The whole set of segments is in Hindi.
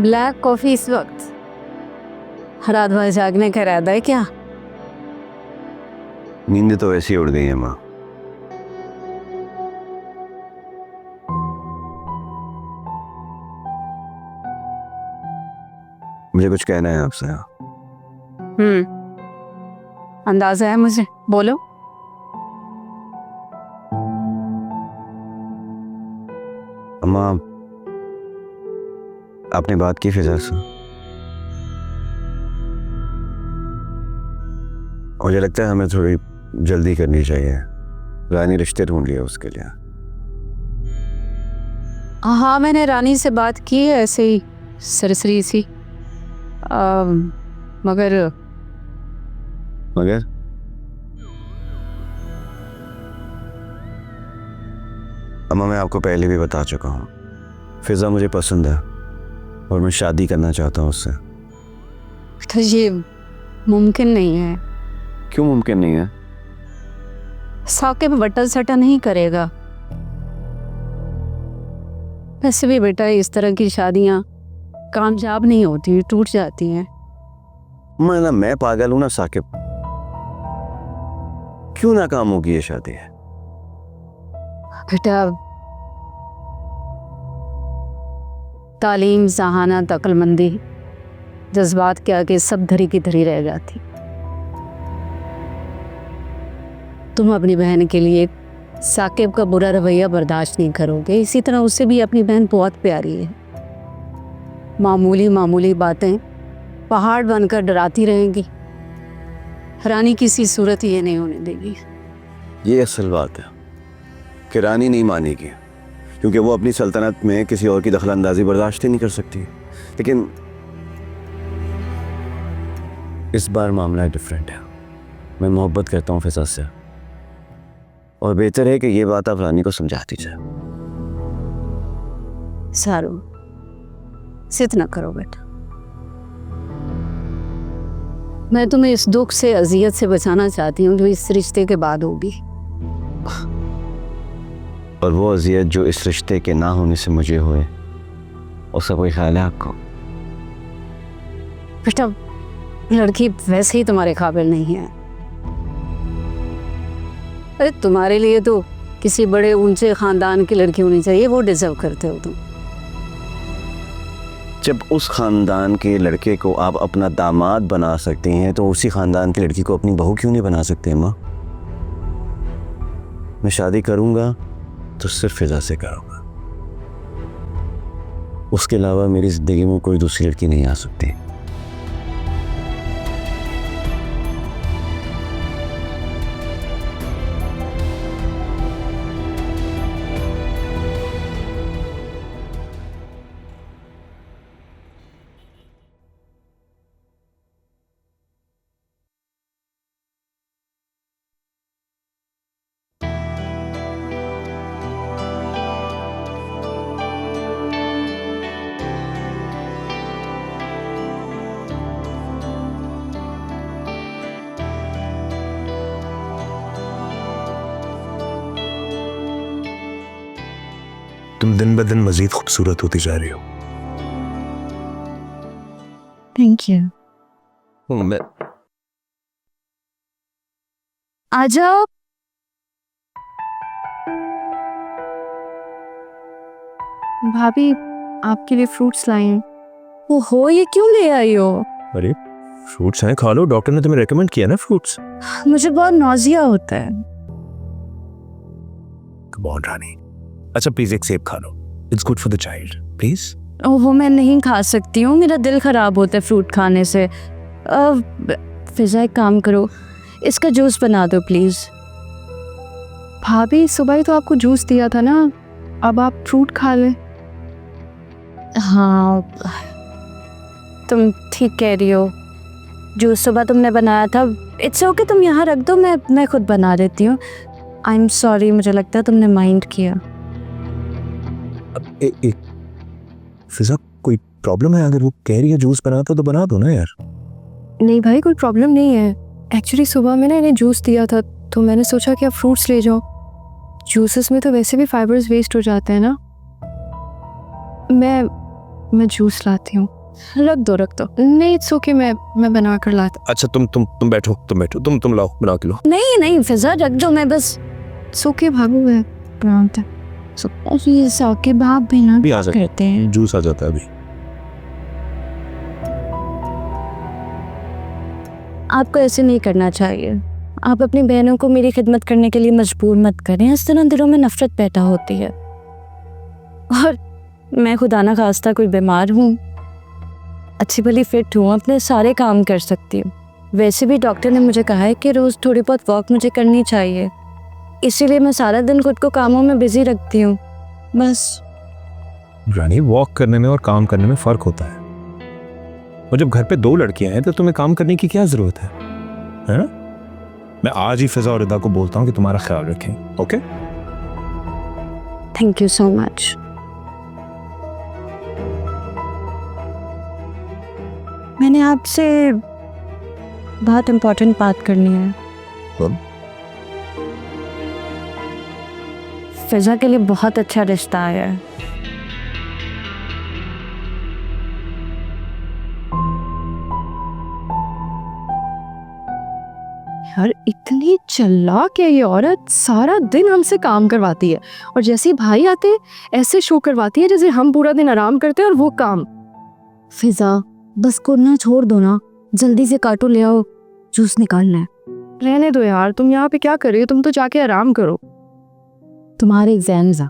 ब्लैक कॉफी इस वक्त रात भर जागने का इरादा है क्या? नींद तो ऐसी उड़ गई है माँ। मुझे कुछ कहना है आपसे। अंदाजा है मुझे, बोलो। अम्मा, आपने बात की फिजा से? मुझे लगता है हमें थोड़ी जल्दी करनी चाहिए। रानी रिश्ते ढूंढ लिया उसके लिए। हाँ, मैंने रानी से बात की है, ऐसे ही सरसरी सी। मगर मगर अम्मा, मैं आपको पहले भी बता चुका हूँ, फिजा मुझे पसंद है और मैं शादी करना चाहता हूँ उससे। तो ये मुमकिन नहीं है। क्यों मुमकिन नहीं है? साकिब वटल सटा नहीं करेगा। वैसे भी बेटा, इस तरह की शादियां कामयाब नहीं होती, टूट जाती हैं। मैं पागल हूं ना साकिब? क्यों नाकाम होगी ये शादी? बेटा, तालीम, जहानत, अक्लमंदी, जज्बात के आगे सब धरी की धरी रह जाती। तुम अपनी बहन के लिए साकिब का बुरा रवैया बर्दाश्त नहीं करोगे। इसी तरह उससे भी अपनी बहन बहुत प्यारी है। मामूली मामूली बातें पहाड़ बनकर डराती रहेंगी। रानी किसी सूरत ये नहीं होने देगी। ये असल बात है कि रानी नहीं मानेगी, क्योंकि वो अपनी सल्तनत में किसी और की दखलंदाजी बर्दाश्त ही नहीं कर सकती। लेकिन इस बार मामला डिफरेंट है। मैं मोहब्बत करता हूँ फिजा से, और बेहतर है कि ये बात आप रानी को समझा दीजिए। सारू, जिद न करो बेटा। मैं तुम्हें इस दुख से, अजियत से बचाना चाहती हूँ जो इस रिश्ते के बाद होगी। और वो अजियत जो इस रिश्ते के ना होने से मुझे हुए, उसका कोई ख्याल है आपको? बेटा, लड़की वैसे ही तुम्हारे काबिल नहीं है। अरे तुम्हारे लिए तो किसी बड़े ऊंचे खानदान की लड़की होनी चाहिए, वो डिजर्व करते हो तुम। जब उस खानदान के लड़के को आप अपना दामाद बना सकते हैं, तो उसी खानदान की लड़की को अपनी बहू क्यों नहीं बना सकते माँ? मैं शादी करूंगा तो सिर्फ फिजा से करूंगा। उसके अलावा मेरी जिंदगी में कोई दूसरी लड़की नहीं आ सकती। तुम दिन ब दिन मजीद खूबसूरत होती जा रही हो। Thank you. आ जाओ। भाभी, आपके लिए फ्रूट्स लाई हूँ। वो हो, ये क्यों ले आई हो? अरे फ्रूट्स हैं, खा लो। डॉक्टर ने तुम्हें रेकमेंड किया ना फ्रूट्स। मुझे बहुत नौजिया होता है। Come on Rani. अच्छा प्लीज एक सेब खा लो, it's good for the child, please. वो मैं नहीं खा सकती हूँ, मेरा दिल खराब होता है फ्रूट खाने से। फिजा, एक काम करो, इसका जूस बना दो प्लीज। भाभी, सुबह ही तो आपको जूस दिया था ना, अब आप फ्रूट खा लें। हाँ, तुम ठीक कह रही हो। जूस सुबह तुमने बनाया था। इट्स ओके, तुम यहाँ रख दो, मैं खुद बना देती हूँ। आई एम सॉरी, मुझे लगता है तुमने माइंड किया। फिजा, कोई प्रॉब्लम है? अगर वो कह रही है जूस बनाता तो बना दो ना यार। नहीं भाई, कोई प्रॉब्लम नहीं है। एक्चुअली सुबह मैंने इन्हें जूस दिया था, तो मैंने सोचा कि आप फ्रूट्स ले जाओ। जूसेस में तो वैसे भी फाइबर्स वेस्ट हो जाते हैं ना। मैं जूस लाती हूँ। रख दो। नहीं इट्स ओके, मैं बना कर लाती अच्छा तुम बैठो, तुम लाओ, बना के लो। नहीं फिजा, रख दो, मैं बस हूँ। इट्स ओके भाभी, मैं बनाता हूँ। ये साकिब आप भी ना भी आ सकते करते हैं। जूस आ जाता है अभी। आपको ऐसे नहीं करना चाहिए। आप अपनी बहनों को मेरी खिदमत करने के लिए मजबूर मत करें, इस तरह दिलों में नफरत पैदा होती है। और मैं खुदा ना खास्ता कोई बीमार हूँ, अच्छी भली फिट हूँ, अपने सारे काम कर सकती हूँ। वैसे भी डॉक्टर ने मुझे कहा है कि रोज़ थोड़ी बहुत वॉक मुझे करनी चाहिए, इसीलिए मैं सारा दिन खुद को कामों में बिजी रखती हूँ बस। रानी, वॉक करने में और काम करने में फ़र्क होता है। और जब घर पे 2 लड़कियां हैं तो तुम्हें काम करने की क्या ज़रूरत है ना? मैं आज ही फिजा और रिदा को बोलता हूँ कि तुम्हारा ख्याल रखें। Okay? Thank you so much. मैंने आपसे बहुत इम्पोर्टेंट बात करनी है। कौन? फिजा के लिए बहुत अच्छा रिश्ता आया है। यार इतनी चालाक है ये औरत, सारा दिन हमसे काम करवाती है और जैसे ही भाई आते हैं ऐसे शो करवाती है जैसे हम पूरा दिन आराम करते हैं और वो काम। फिजा बस करना छोड़ दो ना, जल्दी से काटो ले आओ, जूस निकालना है। रहने दो यार, तुम यहाँ पे क्या कर रही हो? तुम तो जाके आराम करो। तुम्हारे एग्जाम्स आ।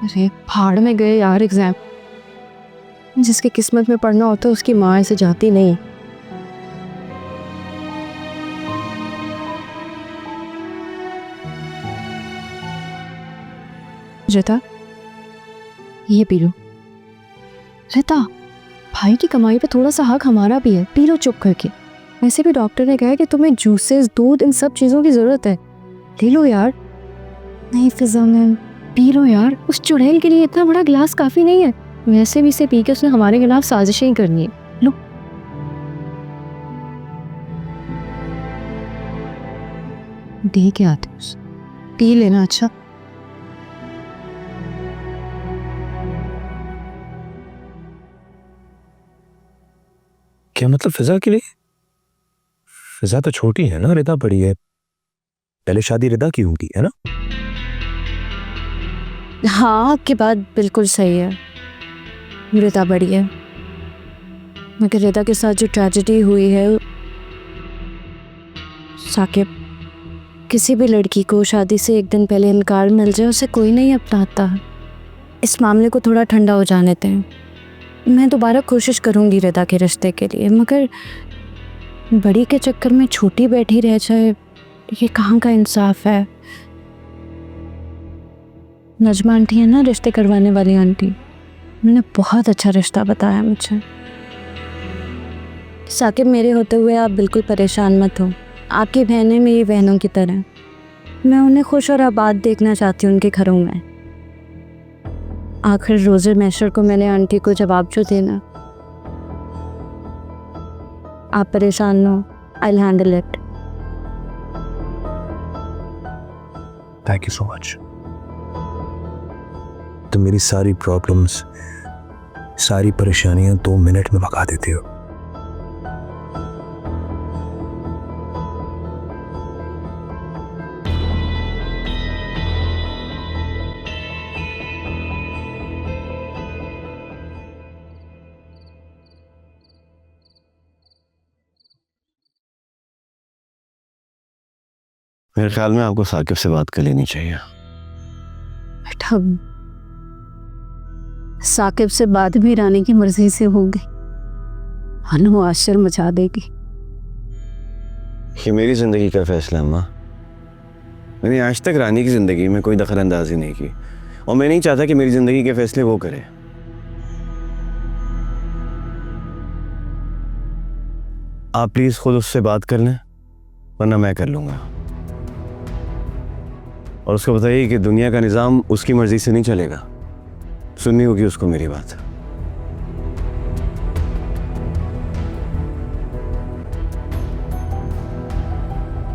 अरे भाड़ में गए यार एग्जाम, जिसके किस्मत में पढ़ना होता है उसकी माँ ऐसे जाती नहीं। रिता ये पी लो। रिता, भाई की कमाई पे थोड़ा सा हक हमारा भी है, पी लो चुप करके। वैसे भी डॉक्टर ने कहा है कि तुम्हें जूसेस, दूध, इन सब चीज़ों की ज़रूरत है, ले लो यार। नहीं फिजा, मैं पी लो यार, उस चुड़ैल के लिए इतना बड़ा गिलास काफ़ी नहीं है। वैसे भी इसे पी के उसने हमारे खिलाफ साजिशें ही करनी है। लो दे के आते उसे, पी लेना। अच्छा क्या मतलब फिजा के लिए? फिजा तो छोटी है ना, रिदा बड़ी है। पहले शादी रिदा की होगी, है ना? हाँ, आपकी बात बिल्कुल सही है, रिदा बड़ी है, मगर रिदा के साथ जो ट्रेजेडी हुई है, साकिब, किसी भी लड़की को शादी से एक दिन पहले इनकार मिल जाए उसे कोई नहीं अपनाता। इस मामले को थोड़ा ठंडा हो जाने दें। मैं दोबारा कोशिश करूँगी रिदा के रिश्ते के लिए, मगर बड़ी के चक्कर में छोटी बैठी रह जाए, ये कहाँ का इंसाफ है। नजमा आंटी है ना रिश्ते करवाने वाली आंटी, उन्होंने बहुत अच्छा रिश्ता बताया मुझे। साकिब, मेरे होते हुए आप बिल्कुल परेशान मत हो। आपकी बहनें मेरी बहनों की तरह, मैं उन्हें खुश और आबाद देखना चाहती हूँ उनके घरों में। आखिर रोज़े मैशर को मैंने आंटी को जवाब जो देना। आप परेशान हो, I will handle it. Thank you so much. तुम मेरी सारी प्रॉब्लम्स, सारी परेशानियां 2 मिनट में भगा देते हो। मेरे ख्याल में आपको साकिब से बात कर लेनी चाहिए। बेटा, साकिब से बात भी रानी की मर्जी से होगी, अनु आश्चर्य मचा देगी। ये मेरी जिंदगी का फैसला है अम्मा। मैंने आज तक रानी की जिंदगी में कोई दखल अंदाजी नहीं की, और मैं नहीं चाहता कि मेरी जिंदगी के फैसले वो करे। आप प्लीज खुद उससे बात कर लें, वरना मैं कर लूंगा। और उसको बताइए कि दुनिया का निज़ाम उसकी मर्जी से नहीं चलेगा, सुननी होगी उसको मेरी बात।